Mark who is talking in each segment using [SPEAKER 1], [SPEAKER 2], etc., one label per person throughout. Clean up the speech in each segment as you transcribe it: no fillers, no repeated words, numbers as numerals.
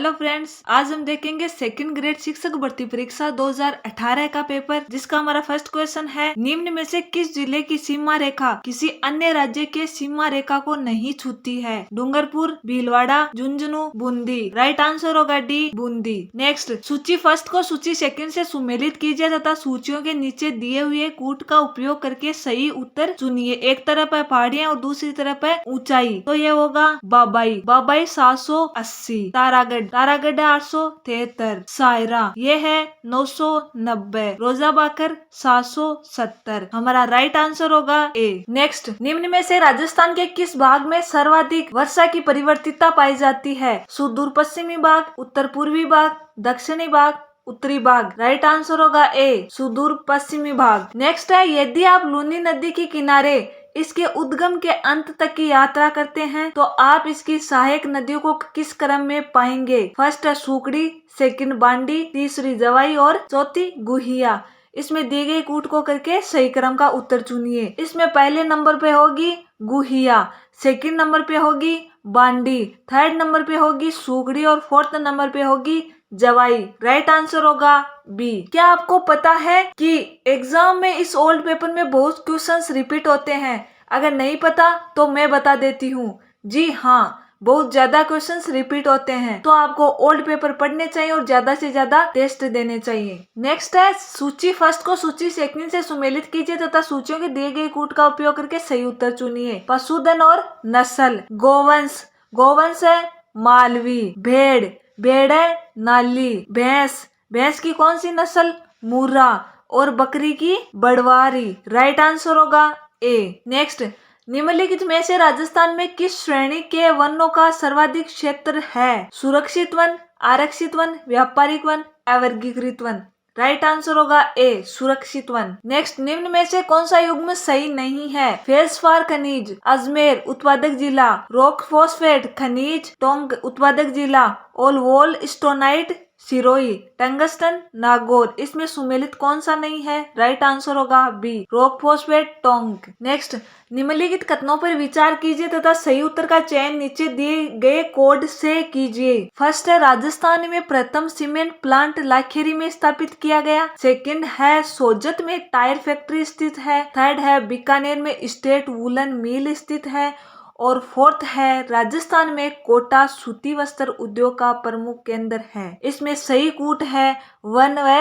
[SPEAKER 1] Hello friends, आज हम देखेंगे सेकंड ग्रेड शिक्षक भर्ती परीक्षा 2018 का पेपर, जिसका हमारा फर्स्ट क्वेश्चन है, निम्न में से किस जिले की सीमा रेखा किसी अन्य राज्य के सीमा रेखा को नहीं छूती है? डूंगरपुर, भीलवाड़ा, झुंझुनू, बूंदी। राइट आंसर होगा डी, बूंदी। नेक्स्ट, सूची फर्स्ट को सूची सेकंड से सुमेलित कीजिए तथा सूचियों के नीचे दिए हुए कूट का उपयोग करके सही उत्तर चुनिए। एक तरफ है पहाड़ियाँ और दूसरी तरफ है ऊंचाई, तो ये होगा बाबाई। बाबाई 780। तारागढ़, तारागढ़ 873। सायरा ये है 990। रोजाबाकर 770। हमारा राइट आंसर होगा ए। नेक्स्ट, निम्न में से राजस्थान के किस भाग में सर्वाधिक वर्षा की परिवर्तितता पाई जाती है? सुदूर पश्चिमी भाग, उत्तर पूर्वी भाग, दक्षिणी भाग, उत्तरी भाग। राइट आंसर होगा ए, सुदूर पश्चिमी भाग। नेक्स्ट है, यदि आप लूनी नदी के किनारे इसके उद्गम के अंत तक की यात्रा करते हैं तो आप इसकी सहायक नदियों को किस क्रम में पाएंगे? फर्स्ट है सुकड़ी, सेकंड बांडी, तीसरी जवाई और चौथी गुहिया। इसमें दी गई कूट को करके सही क्रम का उत्तर चुनिए। इसमें पहले नंबर पे होगी गुहिया, सेकंड नंबर पे होगी बांडी, थर्ड नंबर पे होगी सुकड़ी और फोर्थ नंबर पे होगी जवाई। राइट आंसर होगा बी। क्या आपको पता है कि एग्जाम में इस ओल्ड पेपर में बहुत क्वेश्चंस रिपीट होते हैं? अगर नहीं पता तो मैं बता देती हूँ। जी हाँ, बहुत ज्यादा क्वेश्चंस रिपीट होते हैं, तो आपको ओल्ड पेपर पढ़ने चाहिए और ज्यादा से ज्यादा टेस्ट देने चाहिए। नेक्स्ट है, सूची फर्स्ट को सूची सेकंड से सुमेलित कीजिए तथा सूचियों के दिए गए कूट का उपयोग करके सही उत्तर चुनिए। पशुधन और नस्ल, गोवंश, गोवंश है मालवी। भेड़, भेड़ है नाली। भैंस, भैंस की कौन सी नस्ल? मुर्रा। और बकरी की बड़वारी। राइट आंसर होगा ए। नेक्स्ट, निम्नलिखित में से राजस्थान में किस श्रेणी के वनों का सर्वाधिक क्षेत्र है? सुरक्षित वन, आरक्षित वन, व्यापारिक वन, अवर्गीकृत वन। राइट आंसर होगा ए, सुरक्षित वन। नेक्स्ट, निम्न में से कौन सा युग्म सही नहीं है? फेल्सपार खनिज, अजमेर उत्पादक जिला। रॉक फॉस्फेट खनिज, टोंक उत्पादक जिला। Wollastonite, Sirohi. Tungsten, Nagaur. इसमें सुमेलित कौन सा नहीं है? राइट आंसर होगा B, rock phosphate, Tonk. Next, निम्नलिखित कथनों पर विचार कीजिए तथा सही उत्तर का चयन नीचे दिए गए कोड से कीजिए। फर्स्ट है, राजस्थान में प्रथम सीमेंट प्लांट लाखेरी में स्थापित किया गया। सेकंड है, सोजत में टायर फैक्ट्री स्थित है। थर्ड है, बीकानेर में स्टेट वूलन मिल स्थित है। और फोर्थ है, राजस्थान में कोटा सूती वस्त्र उद्योग का प्रमुख केंद्र है। इसमें सही कूट है 1 व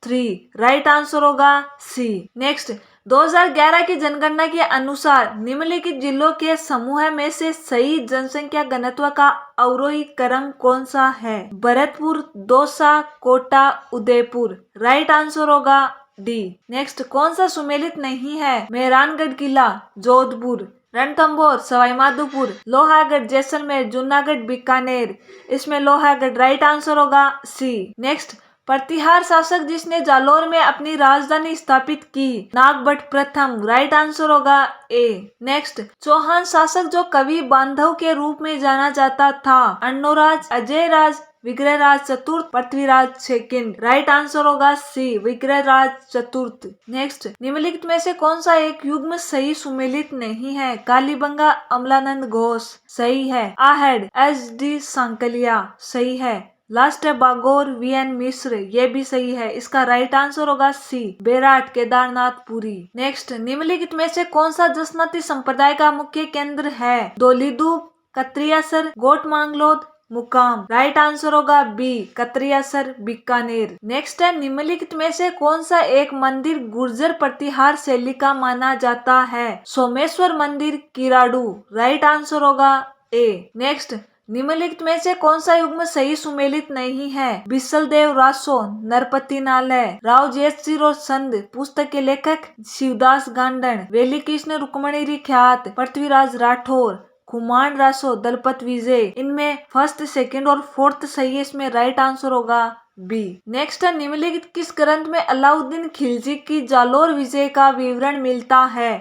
[SPEAKER 1] 3। राइट आंसर होगा सी। नेक्स्ट, 2011 की जनगणना के अनुसार निम्नलिखित जिलों के समूह में से सही जनसंख्या घनत्व का अवरोही क्रम कौन सा है? भरतपुर, दौसा, कोटा, उदयपुर। राइट आंसर होगा डी। नेक्स्ट, कौन सा सुमेलित नहीं है? मेहरानगढ़ किला, जोधपुर। रणथंभौर, सवाई माधोपुर। लोहागढ़, जैसलमेर। जूनागढ़, बीकानेर। इसमें लोहागढ़। राइट आंसर होगा सी। नेक्स्ट, प्रतिहार शासक जिसने जालौर में अपनी राजधानी स्थापित की? नागभट्ट प्रथम। राइट आंसर होगा ए। नेक्स्ट, चौहान शासक जो कवि बांधव के रूप में जाना जाता था? अन्नोराज, अजयराज, विग्रहराज चतुर्थ, पृथ्वीराज सेकंड। राइट आंसर होगा सी, विग्रहराज चतुर्थ। नेक्स्ट, निम्नलिखित में से कौन सा एक युग्म सही सुमेलित नहीं है? कालीबंगा, अमलानंद घोष। सही है। Ahar, S D Sankalia. सही है। लास्ट है बागोर, वी एन मिश्र। ये भी सही है। इसका राइट आंसर होगा सी, बेराट, केदारनाथ, पुरी। नेक्स्ट, निम्नलिखित में से कौन सा जसनाती संप्रदाय का मुख्य केंद्र है? धौलीधूप, कत्रियासर, गोट मांगलोद, मुकाम। राइट आंसर होगा बी, कत्रियासर, बीकानेर। नेक्स्ट है, निम्नलिखित में से कौन सा एक मंदिर गुर्जर प्रतिहार शैली का माना जाता है? सोमेश्वर मंदिर, किराडू। राइट आंसर होगा ए। नेक्स्ट, निम्नलिखित में से कौन सा युग्म सही सुमेलित नहीं है? बिसलदेव रासो, नरपतिनालय। राव जयसिरो संध, पुस्तक के लेखक शिवदास गांडन। वेली कृष्ण रुक्मणी ख्यात, पृथ्वीराज राठौर। खुमान रासो, दलपत विजय। इनमें फर्स्ट, सेकंड और फोर्थ सही है। इसमें राइट आंसर होगा बी। नेक्स्ट है, निम्नलिखित किस ग्रंथ में अलाउद्दीन खिलजी की जालोर विजय का विवरण मिलता है?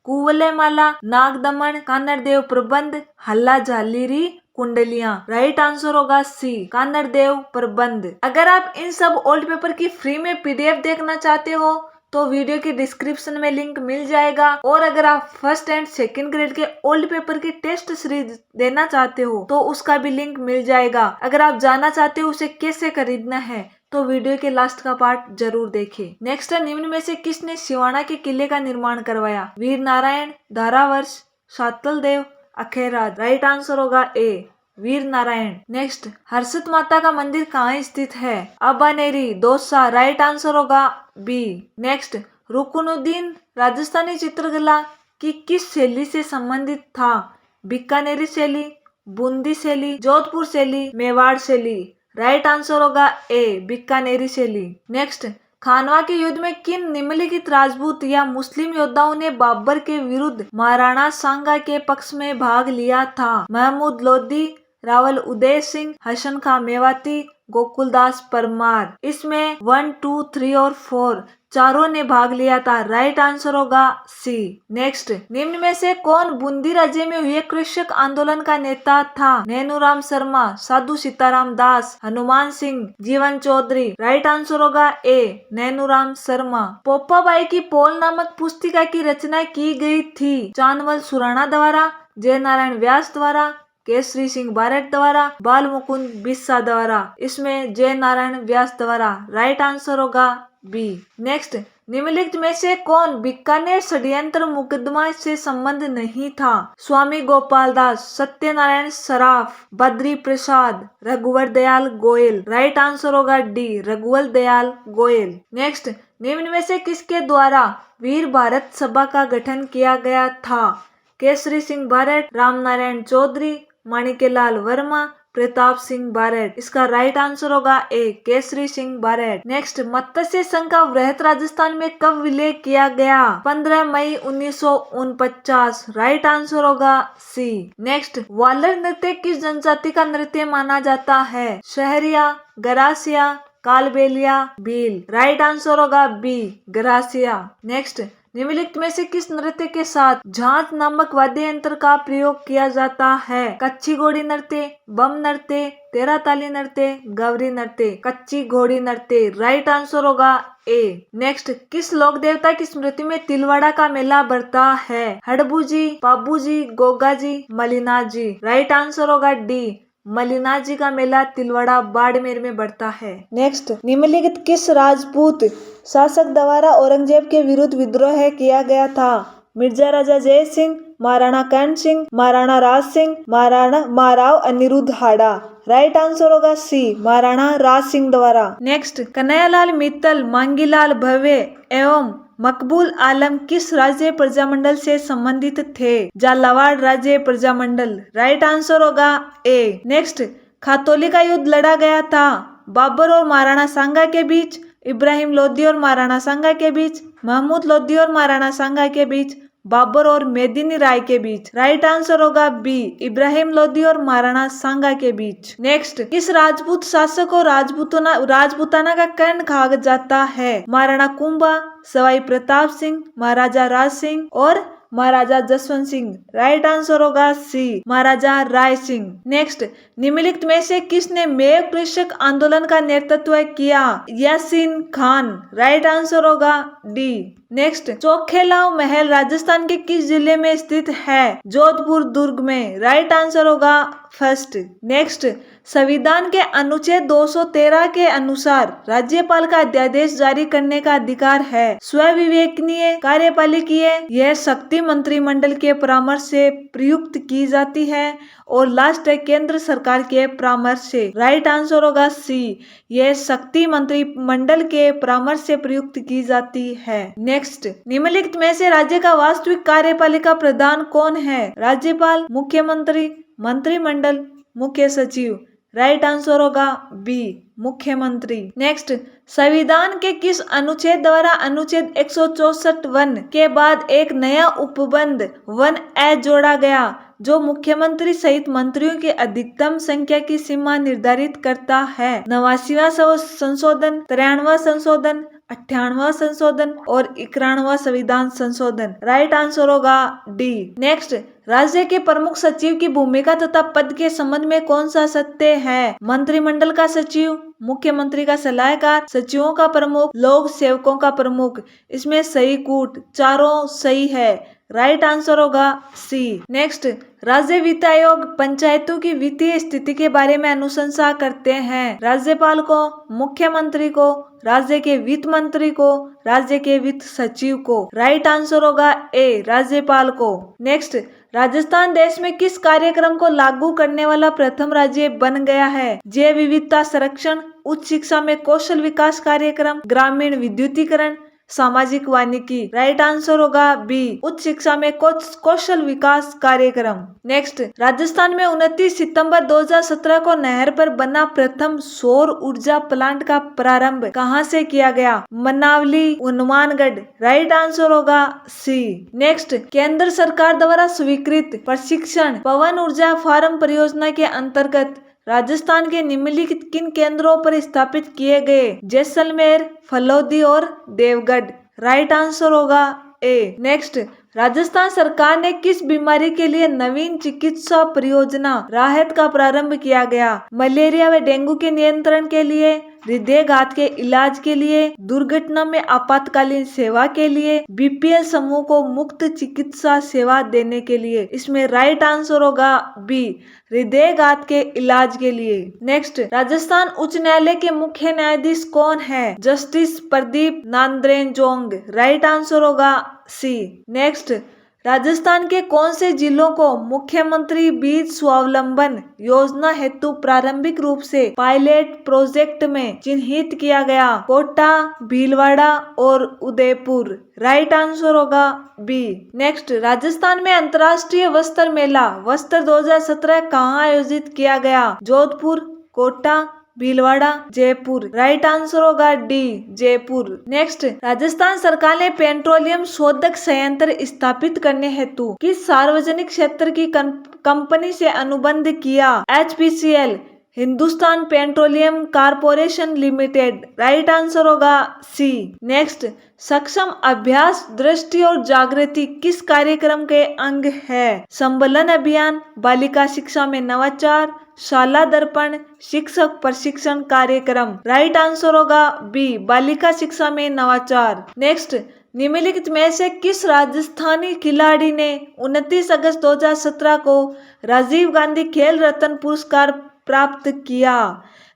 [SPEAKER 1] कुवलयमाला, नागदमन, कान्हड़देव प्रबंध, हल्ला झालिरी, कुंडलियां। राइट आंसर होगा सी, कान्हड़देव प्रबंध। अगर आप इन सब ओल्ड पेपर की फ्री में पीडीएफ देखना चाहते हो तो वीडियो की डिस्क्रिप्शन में लिंक मिल जाएगा। और अगर आप फर्स्ट एंड सेकंड ग्रेड के ओल्ड पेपर की टेस्ट सीरीज देना चाहते हो तो उसका भी लिंक मिल जाएगा। अगर आप जानना चाहते हो उसे कैसे खरीदना है तो वीडियो के लास्ट का पार्ट जरूर देखें। नेक्स्ट है, निम्न में से किसने सिवाना के किले का निर्माण करवाया? वीर नारायण, धारावर्ष, शातल देव, अखेराज। राइट आंसर होगा ए, वीर नारायण। नेक्स्ट, हर्षित माता का मंदिर कहाँ स्थित है? अबानेरी, दौसा। राइट आंसर होगा बी। नेक्स्ट, रुकनुद्दीन राजस्थानी चित्रकला की किस शैली से संबंधित था? बीकानेरी शैली, बूंदी शैली, जोधपुर शैली, मेवाड़ शैली। राइट आंसर होगा ए, बीकानेरी शैली। नेक्स्ट, खानवा के युद्ध में किन निम्नलिखित राजपूत या मुस्लिम योद्धाओं ने बाबर के विरुद्ध महाराणा सांगा के पक्ष में भाग लिया था? महमूद लोधी, रावल उदय सिंह, हसन खां मेवाती, गोकुलदास परमार। इसमें 1, 2, 3 और 4 चारों ने भाग लिया था। राइट आंसर होगा सी। नेक्स्ट, निम्न में से कौन बूंदी राज्य में हुए कृषक आंदोलन का नेता था? नैनूराम शर्मा, साधु सीताराम दास, हनुमान सिंह, जीवन चौधरी। राइट आंसर होगा ए, नैनूराम शर्मा। पोपाबाई की पोल नामक पुस्तिका की रचना की गई थी? चांदमल सुराणा द्वारा, जय नारायण व्यास द्वारा, केसरी सिंह बारेट द्वारा, बाल मुकुंद बिस्सा द्वारा। इसमें जय नारायण व्यास द्वारा। राइट आंसर होगा बी। नेक्स्ट, निम्नलिखित में से कौन बीकानेर षड्यंत्र मुकदमा से संबंध नहीं था? स्वामी गोपाल दास, सत्यनारायण सराफ, बद्री प्रसाद, रघुवर दयाल गोयल। राइट आंसर होगा डी, रघुवर दयाल गोयल। नेक्स्ट, निम्न में से किसके द्वारा वीर भारत सभा का गठन किया गया था? केसरी सिंह बारेट, रामनारायण चौधरी, माणिक्यलाल वर्मा, प्रताप सिंह बारेट। इसका राइट आंसर होगा ए, केसरी सिंह बारेट। नेक्स्ट, मत्स्य संघ का वृहत राजस्थान में कब विलय किया गया? 15 मई 1949। राइट आंसर होगा सी। नेक्स्ट, वालर नृत्य किस जनजाति का नृत्य माना जाता है? शहरिया, गरासिया, कालबेलिया, भील। राइट आंसर होगा बी, गरासिया। नेक्स्ट, निम्नलिखित में से किस नृत्य के साथ झांझ नामक वाद्य यंत्र का प्रयोग किया जाता है? कच्ची घोड़ी नृत्य, बम नृत्य, तेरा ताली नृत्य, गौरी नृत्य। कच्ची घोड़ी नृत्य। राइट आंसर होगा ए। नेक्स्ट, किस लोक देवता की स्मृति में तिलवाड़ा का मेला बढ़ता है? हड़बू जी, पाबू जी, गोगा जी, मलिनाथ जी। राइट आंसर होगा डी, मलिनाथ जी का मेला तिलवाड़ा बाड़मेर में बढ़ता है। नेक्स्ट, निम्नलिखित किस राजपूत शासक द्वारा औरंगजेब के विरुद्ध विद्रोह किया गया था? मिर्जा राजा जय सिंह, महाराणा कर्ण सिंह, महाराणा राज सिंह, महाराणा महाराव अनिरुद्ध हाड़ा। राइट आंसर होगा सी, महाराणा राज सिंह द्वारा। नेक्स्ट, कन्हैयालाल मित्तल, मांगीलाल भव्य एवं मकबूल आलम किस राज्य प्रजामंडल से संबंधित थे? झालावाड़ राज्य प्रजामंडल। राइट आंसर होगा ए। नेक्स्ट, खातौली का युद्ध लड़ा गया था बाबर और महाराणा सांगा के बीच, इब्राहिम लोधी और महाराणा सांगा के बीच, महमूद लोधी और महाराणा सांगा के बीच, बाबर और मेदिनी राय के बीच। राइट आंसर होगा बी, इब्राहिम लोधी और महाराणा सांगा के बीच। नेक्स्ट, किस राजपूत शासक को राजपूताना का कर्ण कहा जाता है? महाराणा कुंभा, सवाई प्रताप सिंह, महाराजा राज सिंह और महाराजा जसवंत सिंह। राइट आंसर होगा सी, महाराजा राय सिंह। नेक्स्ट, निम्नलिखित में से किसने मेव कृषक आंदोलन का नेतृत्व किया? यासीन खान। राइट आंसर होगा डी। नेक्स्ट, चौखेलाव महल राजस्थान के किस जिले में स्थित है? जोधपुर दुर्ग में। राइट आंसर होगा फर्स्ट। नेक्स्ट, संविधान के अनुच्छेद 213 के अनुसार राज्यपाल का अध्यादेश जारी करने का अधिकार है। स्विवेकनीय, कार्यपालिकीय, यह शक्ति मंत्रिमंडल के परामर्श से प्रयुक्त की जाती है और लास्ट है केंद्र सरकार के परामर्श से। राइट आंसर होगा सी, यह शक्ति मंत्रिमंडल के परामर्श से प्रयुक्त की जाती है। नेक्स्ट, निम्नलिखित में से राज्य का वास्तविक कार्यपालिका प्रधान कौन है? राज्यपाल, मुख्यमंत्री, मंत्रिमंडल, मुख्य सचिव। राइट आंसर होगा बी, मुख्यमंत्री। नेक्स्ट, संविधान के किस अनुच्छेद द्वारा अनुच्छेद 164(1) के बाद एक नया उपबंध 1A जोड़ा गया जो मुख्यमंत्री सहित मंत्रियों की अधिकतम संख्या की सीमा निर्धारित करता है? 89वां संशोधन, 93वां संशोधन, 98वां संशोधन और 91वां संविधान संशोधन। राइट आंसर होगा डी। नेक्स्ट, राज्य के प्रमुख सचिव की भूमिका तथा पद के संबंध में कौन सा सत्य है? मंत्रिमंडल का सचिव, मुख्यमंत्री का सलाहकार, सचिवों का प्रमुख, लोक सेवकों का प्रमुख। इसमें सही कूट चारों सही है। राइट आंसर होगा सी। नेक्स्ट, राज्य वित्त आयोग पंचायतों की वित्तीय स्थिति के बारे में अनुशंसा करते हैं। राज्यपाल को, मुख्यमंत्री को, राज्य के वित्त मंत्री को, राज्य के वित्त सचिव को। राइट आंसर होगा ए, राज्यपाल को। नेक्स्ट, राजस्थान देश में किस कार्यक्रम को लागू करने वाला प्रथम राज्य बन गया है? जैव विविधता संरक्षण, उच्च शिक्षा में कौशल विकास कार्यक्रम, ग्रामीण विद्युतीकरण, सामाजिक वानिकी। राइट आंसर होगा बी, उच्च शिक्षा में कौशल विकास कार्यक्रम। नेक्स्ट, राजस्थान में 29 सितंबर 2017 को नहर पर बना प्रथम सौर ऊर्जा प्लांट का प्रारंभ कहां से किया गया? मनावली, हनुमानगढ़। राइट आंसर होगा सी। नेक्स्ट, केंद्र सरकार द्वारा स्वीकृत प्रशिक्षण पवन ऊर्जा फार्म परियोजना के अंतर्गत राजस्थान के निम्नलिखित किन केंद्रों पर स्थापित किए गए? जैसलमेर, फलौदी और देवगढ़। राइट आंसर होगा ए। नेक्स्ट, राजस्थान सरकार ने किस बीमारी के लिए नवीन चिकित्सा परियोजना राहत का प्रारंभ किया गया? मलेरिया व डेंगू के नियंत्रण के लिए, हृदयघात के इलाज के लिए, दुर्घटना में आपातकालीन सेवा के लिए, बीपीएल समूह को मुफ्त चिकित्सा सेवा देने के लिए। इसमें राइट आंसर होगा बी, हृदयघात के इलाज के लिए। नेक्स्ट, राजस्थान उच्च न्यायालय के मुख्य न्यायाधीश कौन है? जस्टिस प्रदीप नांद्रेजोंग। राइट आंसर होगा सी। नेक्स्ट, राजस्थान के कौन से जिलों को मुख्यमंत्री बीज स्वावलंबन योजना हेतु प्रारंभिक रूप से पायलट प्रोजेक्ट में चिन्हित किया गया? कोटा, भीलवाड़ा और उदयपुर। राइट आंसर होगा बी। नेक्स्ट, राजस्थान में अंतर्राष्ट्रीय वस्त्र मेला वस्त्र 2017 कहाँ आयोजित किया गया? जोधपुर, कोटा, भीलवाड़ा, जयपुर। राइट आंसर होगा डी, जयपुर। नेक्स्ट, राजस्थान सरकार ने पेट्रोलियम शोधक संयंत्र स्थापित करने हेतु किस सार्वजनिक क्षेत्र की कंपनी से अनुबंध किया? HPCL, Hindustan petroleum corporation limited. Right answer होगा सी। नेक्स्ट, सक्षम अभ्यास, दृष्टि और जागृति किस कार्यक्रम के अंग है? संबलन अभियान, बालिका शिक्षा में नवाचार, शाला दर्पण, शिक्षक प्रशिक्षण कार्यक्रम। राइट आंसर होगा बी, बालिका शिक्षा में नवाचार। नेक्स्ट, निम्नलिखित में से किस राजस्थानी खिलाड़ी ने 29 अगस्त 2017 को राजीव गांधी खेल रत्न पुरस्कार प्राप्त किया?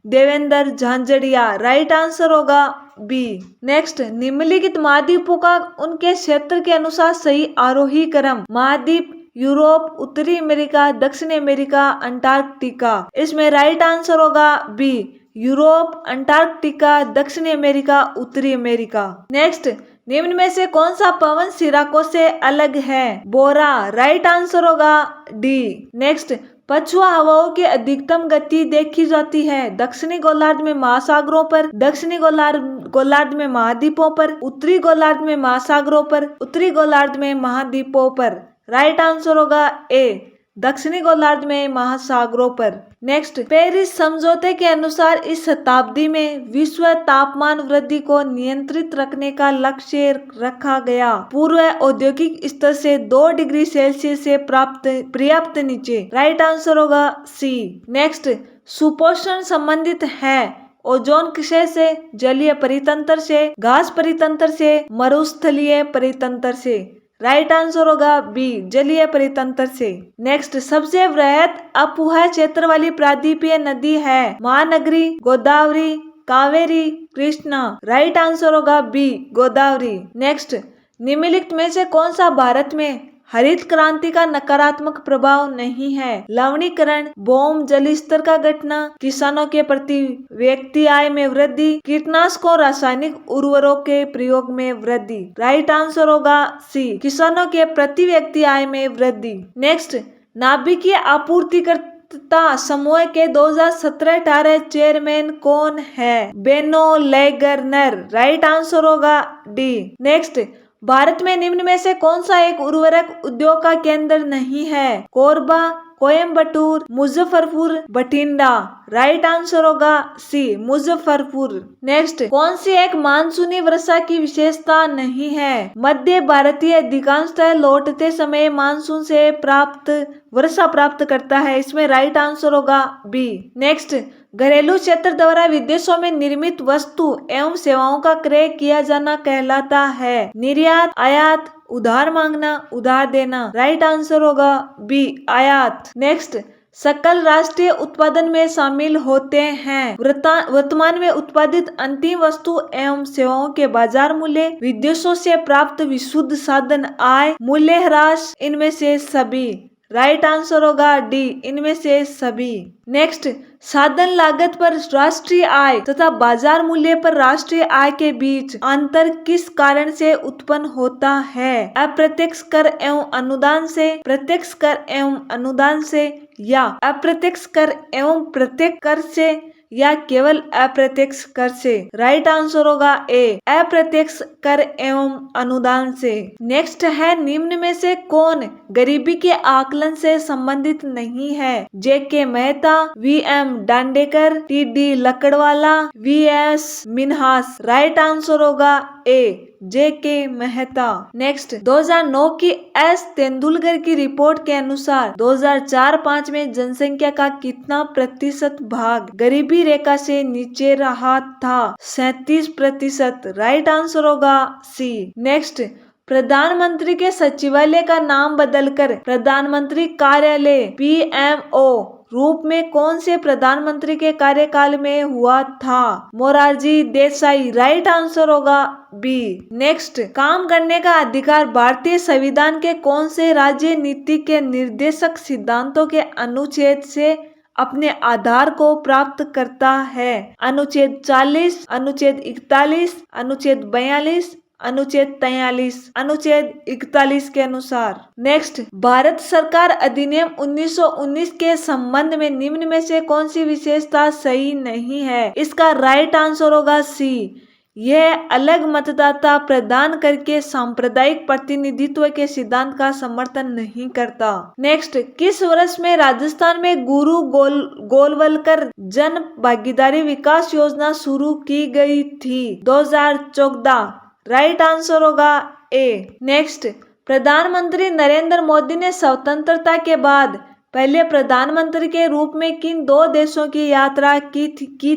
[SPEAKER 1] देवेंद्र झांझड़िया। राइट आंसर होगा बी। नेक्स्ट, निम्नलिखित महाद्वीपों का उनके क्षेत्र के अनुसार सही आरोही क्रम? महाद्वीप, यूरोप, उत्तरी अमेरिका, दक्षिणी अमेरिका, अंटार्कटिका। इसमें राइट आंसर होगा बी, यूरोप, अंटार्कटिका, दक्षिणी अमेरिका, उत्तरी अमेरिका। नेक्स्ट, निम्न में से कौन सा पवन सिराकों से अलग है? बोरा। राइट आंसर होगा डी। नेक्स्ट, पछुआ हवाओं की अधिकतम गति देखी जाती है दक्षिणी गोलार्ध में महासागरों पर, दक्षिणी गोलार्ध में महाद्वीपों पर, उत्तरी गोलार्ध में महासागरों पर, उत्तरी गोलार्ध में महाद्वीपों पर। राइट आंसर होगा ए, दक्षिणी गोलार्ध में महासागरों पर। नेक्स्ट, पेरिस समझौते के अनुसार इस शताब्दी में विश्व तापमान वृद्धि को नियंत्रित रखने का लक्ष्य रखा गया। पूर्व औद्योगिक स्तर से 2 डिग्री सेल्सियस से पर्याप्त नीचे। राइट आंसर होगा सी। नेक्स्ट, सुपोषण संबंधित है ओजोन क्षय से, जलीय परितंत्र से, घास परितंत्र से, मरुस्थलीय परितंत्र से। राइट आंसर होगा बी, जलीय परितंत्र से। नेक्स्ट, सबसे वृहत अपवहय क्षेत्र वाली प्रायद्वीपीय नदी है? महानगरी, गोदावरी, कावेरी, कृष्णा। राइट आंसर होगा बी, गोदावरी। नेक्स्ट, निम्नलिखित में से कौन सा भारत में हरित क्रांति का नकारात्मक प्रभाव नहीं है? लवणीकरण, भौम जल स्तर का घटना, किसानों के प्रति व्यक्ति आय में वृद्धि, कीटनाशकों रासायनिक उर्वरकों के प्रयोग में वृद्धि। राइट आंसर होगा सी, किसानों के प्रति व्यक्ति आय में वृद्धि। नेक्स्ट, नाभिकीय आपूर्तिकर्ता समूह के 2017-18 चेयरमैन कौन है? बेनो लेगरनर। राइट आंसर होगा डी। नेक्स्ट, भारत में निम्न में से कौन सा एक उर्वरक उद्योग का केंद्र नहीं है? कोरबा, कोयम्बटूर, मुजफ्फरपुर, बठिंडा। राइट आंसर होगा सी मुजफ्फरपुर। नेक्स्ट, कौन सी एक मानसूनी वर्षा की विशेषता नहीं है? मध्य भारतीय अधिकांशतः लौटते समय मानसून से प्राप्त वर्षा प्राप्त करता है। इसमें राइट आंसर होगा बी। नेक्स्ट, घरेलू क्षेत्र द्वारा विदेशों में निर्मित वस्तु एवं सेवाओं का क्रय किया जाना कहलाता है निर्यात, आयात, उधार मांगना, उधार देना। राइट आंसर होगा बी आयात। नेक्स्ट, सकल राष्ट्रीय उत्पादन में शामिल होते हैं वर्तमान में उत्पादित अंतिम वस्तु एवं सेवाओं के बाजार मूल्य, विदेशों से प्राप्त विशुद्ध साधन आय, मूल्य ह्रास, इनमें से सभी। राइट आंसर होगा डी इनमें से सभी। नेक्स्ट, साधन लागत पर राष्ट्रीय आय तथा बाजार मूल्य पर राष्ट्रीय आय के बीच अंतर किस कारण से उत्पन्न होता है? अप्रत्यक्ष कर एवं अनुदान से, प्रत्यक्ष कर एवं अनुदान से, या अप्रत्यक्ष कर एवं प्रत्यक्ष कर से, या केवल अप्रत्यक्ष कर से। राइट आंसर होगा ए अप्रत्यक्ष कर एवं अनुदान से। नेक्स्ट है, निम्न में से कौन गरीबी के आकलन से संबंधित नहीं है? J K. Mehta, V M. Dandekar, T D. Lakdawala, V S. Minhas. Right answer होगा ए जे.के. मेहता। नेक्स्ट, 2009 की एस तेंदुलकर की रिपोर्ट के अनुसार 2004-05 में जनसंख्या का कितना प्रतिशत भाग गरीबी रेखा से नीचे रहा था? 37%। राइट आंसर होगा सी। नेक्स्ट, प्रधानमंत्री के सचिवालय का नाम बदलकर प्रधानमंत्री कार्यालय PMO रूप में कौन से प्रधानमंत्री के कार्यकाल में हुआ था? मोरारजी देसाई। राइट आंसर होगा बी। नेक्स्ट, काम करने का अधिकार भारतीय संविधान के कौन से राज्य नीति के निर्देशक सिद्धांतों के अनुच्छेद से अपने आधार को प्राप्त करता है? अनुच्छेद 40, अनुच्छेद 41, अनुच्छेद 42, अनुच्छेद 43। अनुच्छेद 41 के अनुसार। नेक्स्ट, भारत सरकार अधिनियम 1919 के संबंध में निम्न में से कौन सी विशेषता सही नहीं है? इसका राइट आंसर होगा सी। यह अलग मतदाता प्रदान करके सांप्रदायिक प्रतिनिधित्व के सिद्धांत का समर्थन नहीं करता। नेक्स्ट, किस वर्ष में राजस्थान में गुरु गोलवलकर जन भागीदारी विकास योजना शुरू की गई थी? 2014। राइट आंसर होगा ए। नेक्स्ट, प्रधानमंत्री नरेंद्र मोदी ने स्वतंत्रता के बाद पहले प्रधानमंत्री के रूप में किन दो देशों की यात्रा की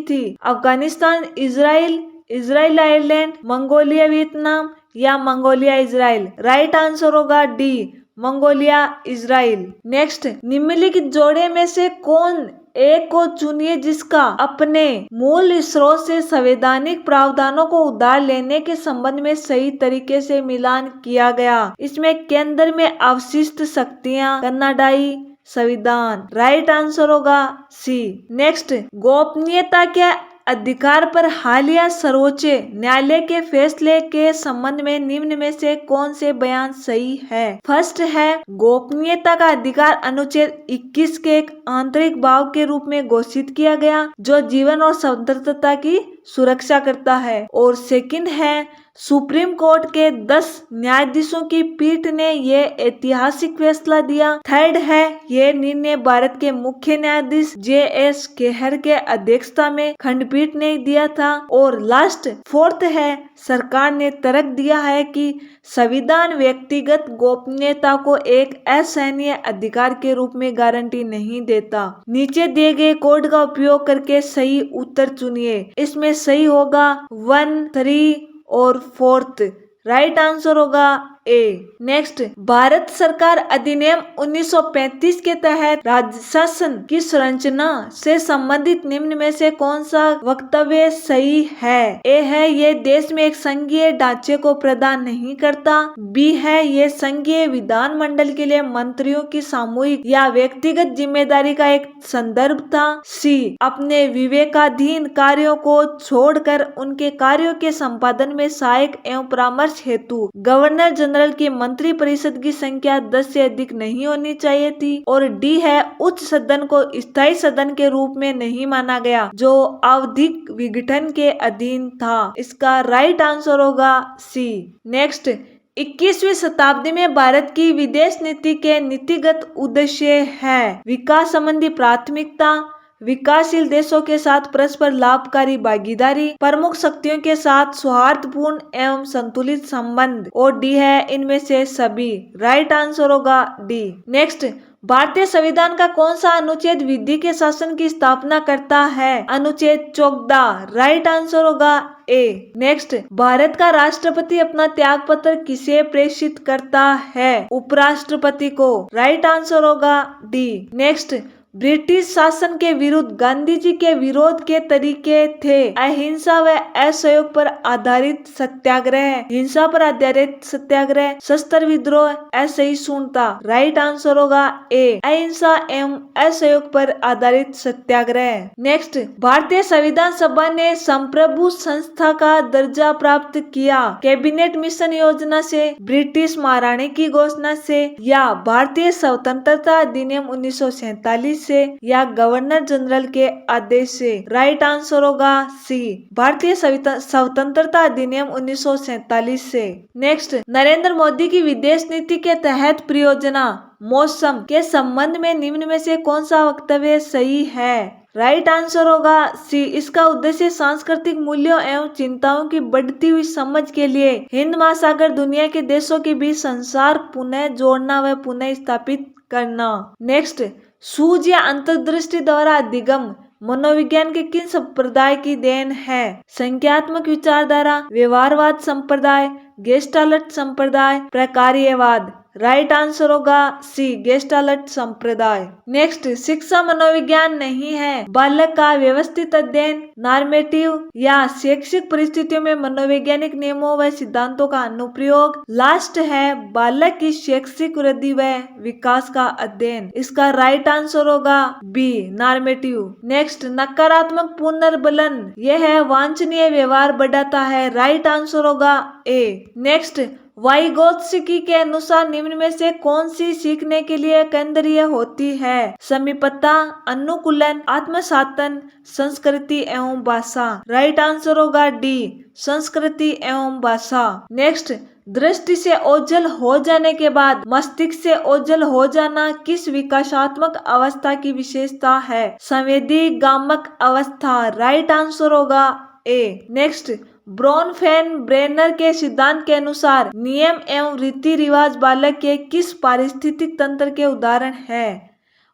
[SPEAKER 1] थी? Afghanistan Israel Ireland, Mongolia Vietnam, या मंगोलिया इजराइल। राइट आंसर होगा डी मंगोलिया इजराइल। नेक्स्ट, निम्नलिखित जोड़े में से कौन एक को चुनिए जिसका अपने मूल स्रोत से संवैधानिक प्रावधानों को उधार लेने के संबंध में सही तरीके से मिलान किया गया। इसमें केंद्र में अवशिष्ट शक्तियां, कनाडाई संविधान। राइट आंसर होगा सी। नेक्स्ट, गोपनीयता के अधिकार पर हालिया सर्वोच्च न्यायालय के फैसले के संबंध में निम्न में से कौन से बयान सही है? फर्स्ट है, गोपनीयता का अधिकार अनुच्छेद 21 के एक आंतरिक भाव के रूप में घोषित किया गया जो जीवन और स्वतंत्रता की सुरक्षा करता है। और सेकंड है, सुप्रीम कोर्ट के 10 न्यायाधीशों की पीठ ने ये ऐतिहासिक फैसला दिया। थर्ड है, ये निर्णय भारत के मुख्य न्यायाधीश JS खेहर के अध्यक्षता में खंडपीठ ने दिया था। और लास्ट फोर्थ है, सरकार ने तर्क दिया है कि संविधान व्यक्तिगत गोपनीयता को एक असहनीय अधिकार के रूप में गारंटी नहीं देता। नीचे दिए गए कोड का उपयोग करके सही उत्तर चुनिए। इसमें सही होगा 1, 3 और 4। राइट आंसर होगा ए। नेक्स्ट, भारत सरकार अधिनियम 1935 के तहत राज्य शासन की संरचना से संबंधित निम्न में से कौन सा वक्तव्य सही है? ए है, ये देश में एक संघीय ढांचे को प्रदान नहीं करता। बी है, ये संघीय विधानमंडल के लिए मंत्रियों की सामूहिक या व्यक्तिगत जिम्मेदारी का एक संदर्भ था। सी, अपने विवेकाधीन कार्यों को छोड़कर उनके कार्यों के संपादन में सहायक एवं परामर्श हेतु गवर्नर जनरल की मंत्री परिषद की संख्या 10 से अधिक नहीं होनी चाहिए थी। और डी है, उच्च सदन को स्थायी सदन के रूप में नहीं माना गया जो आवधिक विघटन के अधीन था। इसका राइट आंसर होगा सी। नेक्स्ट, 21वीं शताब्दी में भारत की विदेश नीति के नीतिगत उद्देश्य है विकास संबंधी प्राथमिकता, विकासशील देशों के साथ परस्पर लाभकारी भागीदारी, प्रमुख शक्तियों के साथ सौहार्दपूर्ण एवं संतुलित संबंध। और डी है इनमें से सभी। राइट आंसर होगा डी। नेक्स्ट, भारतीय संविधान का कौन सा अनुच्छेद विधि के शासन की स्थापना करता है? अनुच्छेद 14। राइट आंसर होगा ए। नेक्स्ट, भारत का राष्ट्रपति अपना त्याग पत्र किसे प्रेषित करता है? उपराष्ट्रपति को। राइट आंसर होगा डी। नेक्स्ट, ब्रिटिश शासन के विरुद्ध गांधी जी के विरोध के तरीके थे अहिंसा व असहयोग पर आधारित सत्याग्रह, हिंसा पर आधारित सत्याग्रह, शस्त्र विद्रोह, असहिष्णुता। राइट आंसर होगा ए, अहिंसा एवं असहयोग पर आधारित सत्याग्रह। नेक्स्ट, भारतीय संविधान सभा ने संप्रभु संस्था का दर्जा प्राप्त किया कैबिनेट मिशन योजना से, ब्रिटिश महारानी की घोषणा से, या भारतीय स्वतंत्रता अधिनियम 1947 से, या गवर्नर जनरल के आदेश से। राइट आंसर होगा सी, भारतीय स्वतंत्रता अधिनियम 1947 से। नेक्स्ट, नरेंद्र मोदी की विदेश नीति के तहत परियोजना मौसम के संबंध में निम्न में से कौन सा वक्तव्य सही है? राइट आंसर होगा सी, इसका उद्देश्य सांस्कृतिक मूल्यों एवं चिंताओं की बढ़ती हुई समझ के लिए हिंद महासागर दुनिया के देशों के बीच संसार पुनः जोड़ना व पुनः स्थापित करना। नेक्स्ट, सूझ या अंतर्दृष्टि द्वारा अधिगम मनोविज्ञान के किन संप्रदाय की देन है? संख्यात्मक विचारधारा, व्यवहारवाद संप्रदाय, गेस्टाल्ट संप्रदाय, प्रकार्यवाद। राइट आंसर होगा सी, गेस्टाल्ट संप्रदाय। नेक्स्ट, शिक्षा मनोविज्ञान नहीं है, बालक का व्यवस्थित अध्ययन, नॉर्मेटिव या शैक्षिक परिस्थितियों में मनोवैज्ञानिक नियमों व सिद्धांतों का अनुप्रयोग। लास्ट है बालक की शैक्षिक वृद्धि व विकास का अध्ययन। इसका राइट आंसर होगा बी, नॉर्मेटिव। नेक्स्ट, नकारात्मक पुनर्बलन यह है वांछनीय व्यवहार बढ़ाता है। राइट आंसर होगा ए। नेक्स्ट, वाइगोत्स्की के अनुसार निम्न में से कौन सी सीखने के लिए केंद्रीय होती है? समीपता, अनुकूलन, आत्मसातन, संस्कृति एवं भाषा। राइट आंसर होगा डी, संस्कृति एवं भाषा। नेक्स्ट, दृष्टि से ओझल हो जाने के बाद मस्तिष्क से ओझल हो जाना किस विकासात्मक अवस्था की विशेषता है? संवेदी गामक अवस्था। राइट आंसर होगा ए। नेक्स्ट, ब्रोनफेन-ब्रेनर के सिद्धांत के अनुसार नियम एवं रीति रिवाज बालक के किस पारिस्थितिक तंत्र के उदाहरण है?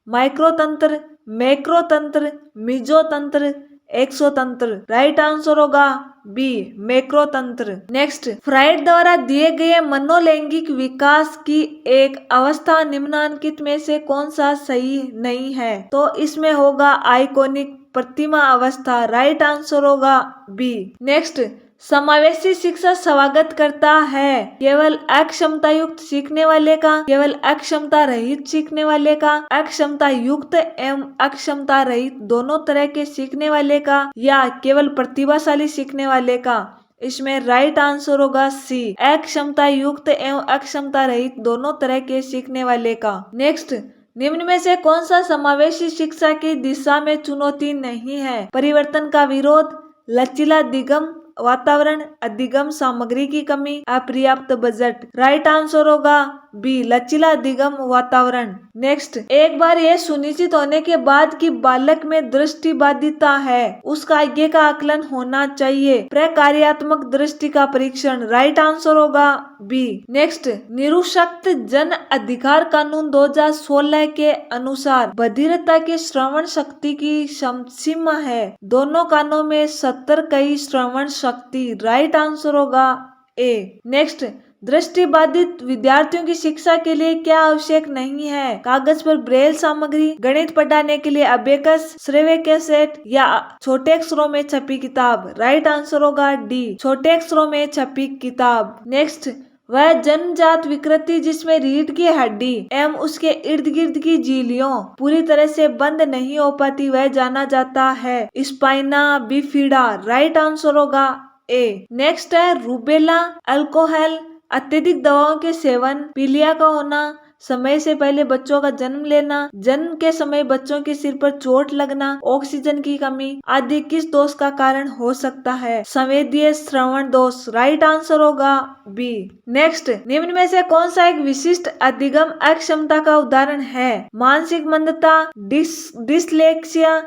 [SPEAKER 1] माइक्रोतंत्र, मैक्रोतंत्र, मिजोतंत्र, एक्सोतंत्र। राइट आंसर होगा बी, मैक्रोतंत्र। नेक्स्ट, फ्राइड द्वारा दिए गए मनोलैंगिक विकास की एक अवस्था निम्नांकित में से कौन सा सही नहीं है? तो इसमें होगा आइकोनिक प्रतिमा अवस्था। राइट आंसर होगा बी। नेक्स्ट, समावेशी शिक्षा स्वागत करता है केवल अक्षमता युक्त सीखने वाले का, केवल अक्षमता रहित सीखने वाले का, अक्षमता युक्त एवं अक्षमता रहित दोनों तरह के सीखने वाले का, या केवल प्रतिभाशाली सीखने वाले का? इसमें राइट आंसर होगा सी, अक्षमता युक्त एवं अक्षमता रहित दोनों तरह के सीखने वाले का। नेक्स्ट, निम्न में से कौन सा समावेशी शिक्षा की दिशा में चुनौती नहीं है? परिवर्तन का विरोध, लचीला दिगम वातावरण, अधिगम सामग्री की कमी, अपर्याप्त बजट। राइट आंसर होगा बी, लचीला दिगम वातावरण। नेक्स्ट, एक बार यह सुनिश्चित होने के बाद कि बालक में दृष्टि बाधिता है, उसका आगे का आकलन होना चाहिए। प्रकार्यात्मक दृष्टि का परीक्षण। राइट आंसर होगा बी। नेक्स्ट, निरुशक्त जन अधिकार कानून 2016 के अनुसार बधिरता की श्रवण शक्ति की सीमा है दोनों कानों में 70 कई श्रवण शक्ति। राइट आंसर होगा ए। नेक्स्ट, दृष्टिबाधित विद्यार्थियों की शिक्षा के लिए क्या आवश्यक नहीं है? कागज पर ब्रेल सामग्री, गणित पढ़ाने के लिए अबेकस, श्रव्य कैसेट, या छोटे अक्षरों में छपी किताब। राइट आंसर होगा डी, छोटे अक्षरों में छपी किताब। नेक्स्ट, वह जन्मजात विकृति जिसमें रीढ़ की हड्डी एवं उसके इर्द गिर्द की झिल्लियों पूरी तरह से बंद नहीं हो पाती, वह जाना जाता है स्पाइना बिफिडा। राइट आंसर होगा ए। नेक्स्ट है रूबेला, अल्कोहल, अत्यधिक दवाओं के सेवन, पीलिया का होना, समय से पहले बच्चों का जन्म लेना, जन्म के समय बच्चों के सिर पर चोट लगना, ऑक्सीजन की कमी आदि किस दोष का कारण हो सकता है? संवेदीय श्रवण दोष। राइट आंसर होगा बी। नेक्स्ट, निम्न में से कौन सा एक विशिष्ट अधिगम अक्षमता का उदाहरण है? मानसिक मंदता, डिसलेक्सिया,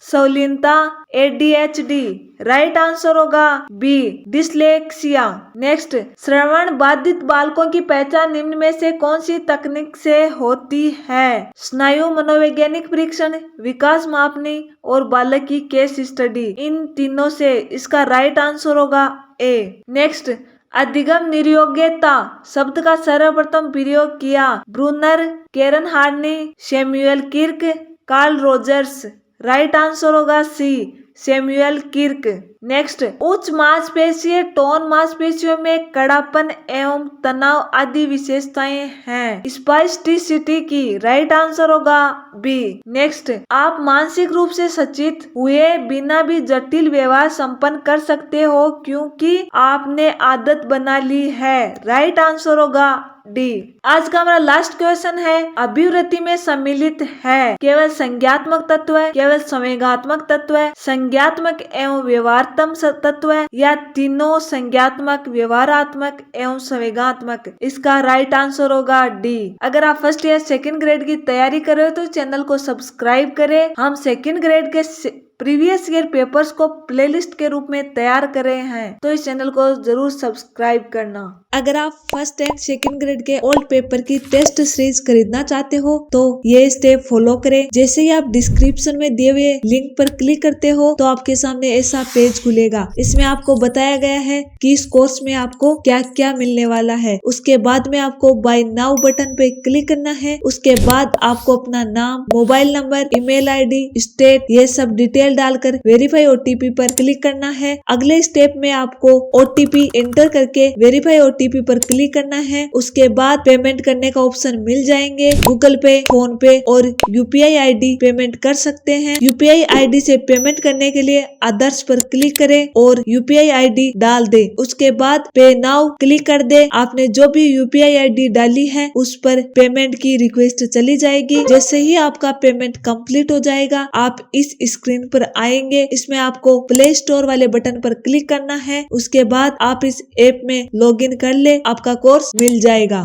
[SPEAKER 1] संलीनता, ADHD। राइट आंसर होगा बी, डिसलेक्सिया। नेक्स्ट, श्रवण बाधित बालकों की पहचान निम्न में से कौन सी तकनीक से होती है? स्नायु मनोवैज्ञानिक परीक्षण, विकास मापनी और बालक की केस स्टडी। इन तीनों से इसका राइट आंसर होगा ए। नेक्स्ट, अधिगम निर्योग्यता शब्द का सर्वप्रथम प्रयोग किया? Bruner, Karen Horney, Samuel Kirk, Carl Rogers. Right answer होगा सी, सैमुअल किर्क। नेक्स्ट, उच्च मांसपेशीय टोन मांसपेशियों में कड़ापन एवं तनाव आदि विशेषताएं हैं स्पास्टिसिटी की। राइट आंसर होगा बी। नेक्स्ट, आप मानसिक रूप से सचेत हुए बिना भी जटिल व्यवहार संपन्न कर सकते हो क्योंकि आपने आदत बना ली है। राइट आंसर होगा डी। आज का हमारा लास्ट क्वेश्चन है, अभिवृत्ति में सम्मिलित है केवल संज्ञात्मक तत्व, केवल संवेगात्मक तत्व, संज्ञात्मक एवं व्यवहारात्मक तत्व या तीनों संज्ञात्मक, व्यवहारात्मक एवं संवेगात्मक? इसका राइट आंसर होगा डी। अगर आप फर्स्ट या सेकंड ग्रेड की तैयारी कर रहे हो तो चैनल को सब्सक्राइब करें। हम सेकंड ग्रेड के प्रीवियस ईयर पेपर्स को प्लेलिस्ट के रूप में तैयार कर रहे हैं, तो इस चैनल को जरूर सब्सक्राइब करना। अगर आप फर्स्ट एंड सेकंड ग्रेड के ओल्ड पेपर की टेस्ट सीरीज खरीदना चाहते हो तो ये स्टेप फॉलो करें। जैसे ही आप डिस्क्रिप्शन में दिए हुए लिंक पर क्लिक करते हो तो आपके सामने ऐसा पेज खुलेगा। इसमें आपको बताया गया है कि इस कोर्स में आपको क्या क्या मिलने वाला है। उसके बाद में आपको बाय नाउ बटन पे क्लिक करना है। उसके बाद आपको अपना नाम, mobile number, email ID, state, ये सब डिटेल डालकर वेरीफाई OTP पर क्लिक करना है। अगले स्टेप में आपको OTP एंटर करके वेरीफाई OTP पर क्लिक करना है। उसके बाद पेमेंट करने का ऑप्शन मिल जाएंगे। गूगल पे, फोन पे और UPI ID पेमेंट कर सकते हैं। UPI ID से पेमेंट करने के लिए अदर्स पर क्लिक करें और UPI ID डाल दे। उसके बाद पे नाउ क्लिक कर दे। आपने जो भी UPI ID डाली है उस पर पेमेंट की रिक्वेस्ट चली जाएगी। जैसे ही आपका पेमेंट कंप्लीट हो जाएगा आप इस स्क्रीन पर आएंगे। इसमें आपको प्ले स्टोर वाले बटन पर क्लिक करना है। उसके बाद आप इस ऐप में लॉगिन कर ले, आपका कोर्स मिल जाएगा।